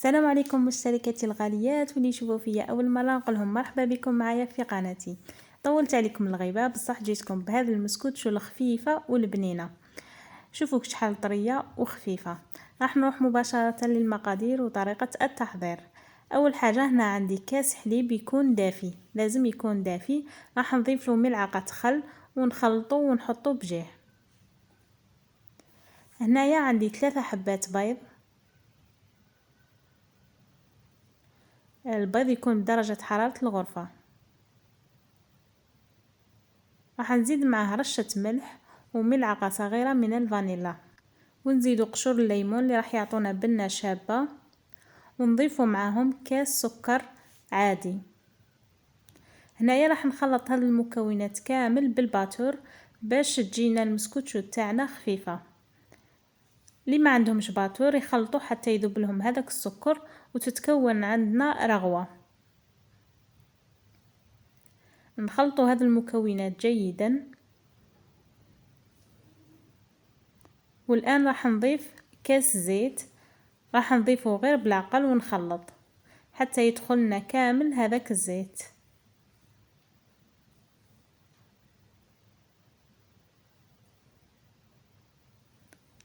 السلام عليكم مشتركاتي الغاليات واللي يشوفوا فيا اول مره نقولهم مرحبا بكم معايا في قناتي. طولت عليكم الغيبه بصح جيتكم بهذا المسكوتشو الخفيفه والبنينه. شوفوا شحال طريه وخفيفه. راح نروح مباشره للمقادير وطريقه التحضير. اول حاجه هنا عندي كاس حليب يكون دافي، لازم يكون دافي. راح نضيف له ملعقه خل ونخلطه ونحطه بجيه. هنايا عندي 3 حبات بيض. البيض يكون بدرجة حرارة الغرفة. راح نزيد معه رشة ملح وملعقة صغيرة من الفانيلا، ونزيد قشور الليمون اللي راح يعطونا بنة شابة، ونضيفوا معهم كاس سكر عادي. هنايا راح نخلط هذه المكونات كامل بالباتور باش تجينا المسكوتشو تاعنا خفيفة. اللي ما عندهمش باتور يخلطوا حتى يذوب لهم هذاك السكر وتتكون عندنا رغوة. نخلطوا هذه المكونات جيدا. والآن راح نضيف كاس زيت، راح نضيفه غير بالعقل ونخلط حتى يدخلنا كامل هذاك الزيت.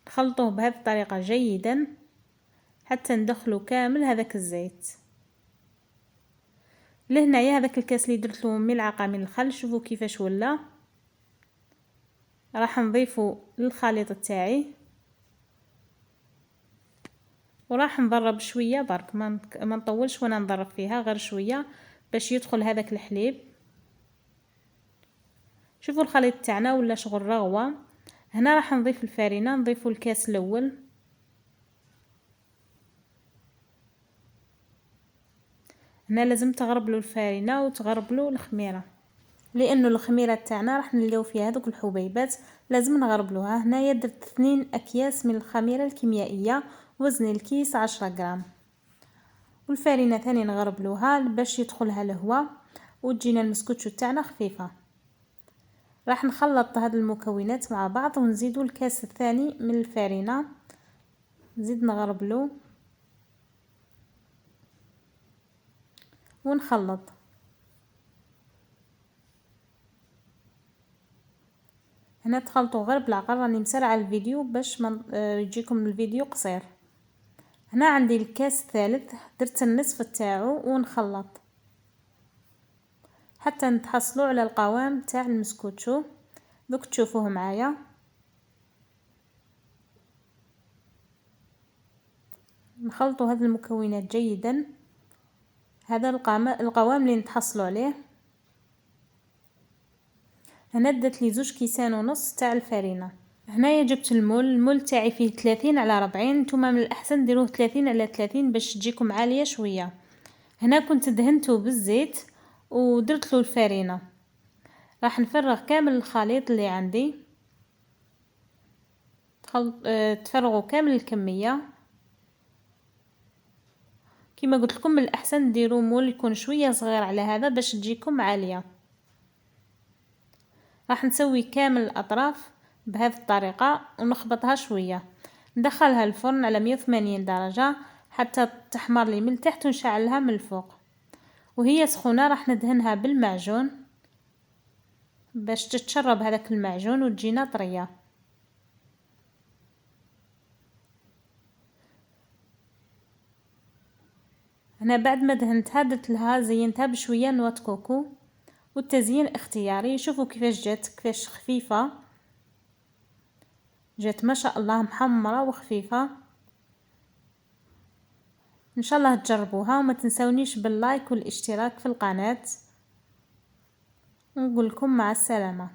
نخلطوه بهذه الطريقة جيدا حتى ندخلوا كامل هذاك الزيت. لهنايا هذاك الكاس اللي درت له ملعقة من الخل، شوفوا كيفاش ولا. راح نضيفه للخليط تاعي وراح نضرب شويه برك، ما نطولش وانا نضرب فيها، غير شويه باش يدخل هذاك الحليب. شوفوا الخليط تاعنا ولا شغل رغوه. هنا راح نضيف الفارينه، نضيفوا الكاس الاول. هنا لازم تغربلوا الفارينه وتغربلوا الخميره، لانه الخميره تاعنا راح نلقاو فيها هذوك الحبيبات، لازم نغربلوها. هنايا درت 2 اكياس من الخميره الكيميائيه، وزن الكيس 10 غرام. والفارينه ثاني نغربلوها باش يدخلها الهواء وتجينا المسكوتشو تاعنا خفيفه. راح نخلط هذه المكونات مع بعض ونزيدوا الكاس الثاني من الفارينه، نزيد نغربلو ونخلط. هنا تخلطوا غير بالعقل، راني مسرعه الفيديو باش ما يجيكم الفيديو قصير. هنا عندي الكاس الثالث، درت النصف تاعو ونخلط حتى نتحصلوا على القوام تاع المسكوتشو. دوك تشوفوه معايا. نخلطوا هذه المكونات جيدا. هذا القوام اللي نتحصلوا عليه. هنا درت لي 2 كيسان ونص تاع الفارينه. هنايا جبت المول تاعي فيه 30 على 40، نتوما من الاحسن ديروه 30 على 30 باش تجيكم عاليه شويه. هنا كنت دهنته بالزيت ودرت له الفارينه. راح نفرغ كامل الخليط اللي عندي. تفرغوا كامل الكميه. كما قلت لكم من الاحسن ديروا مول يكون شويه صغير على هذا باش تجيكم عاليه. راح نسوي كامل الاطراف بهذه الطريقه ونخبطها شويه. ندخلها الفرن على 180 درجه حتى تحمر لي من تحت ونشعلها من الفوق. وهي سخونه راح ندهنها بالمعجون باش تتشرب هذاك المعجون وتجينا طريه. هنا بعد ما دهنتها درت لها زينتها بشويه نواه كوكو، والتزيين اختياري. شوفوا كيفاش جات، كيفاش خفيفه جات ما شاء الله، محمره وخفيفه. ان شاء الله تجربوها وما تنسونيش باللايك والاشتراك في القناه. نقول لكم مع السلامه.